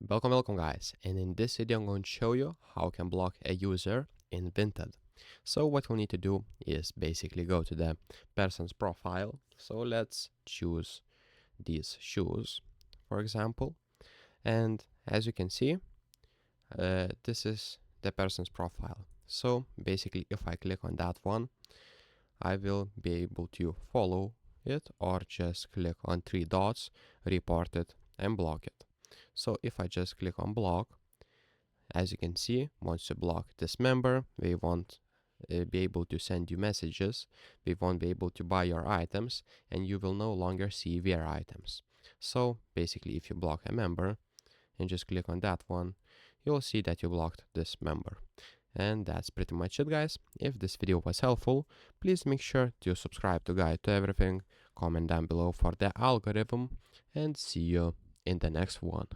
Welcome guys, and in this video I'm going to show you how you can block a user in Vinted. So what we'll need to do is basically go to the person's profile. So let's choose these shoes, for example, and as you can see, this is the person's profile. So basically if I click on that one, I will be able to follow it or just click on three dots, report it and block it. So if I just click on block, as you can see, once you block this member, we won't be able to send you messages, we won't be able to buy your items, and you will no longer see their items. So basically if you block a member and just click on that one, you'll see that you blocked this member. And that's pretty much it, guys. If this video was helpful, please make sure to subscribe to Guide to Everything, comment down below for the algorithm, and see you in the next one.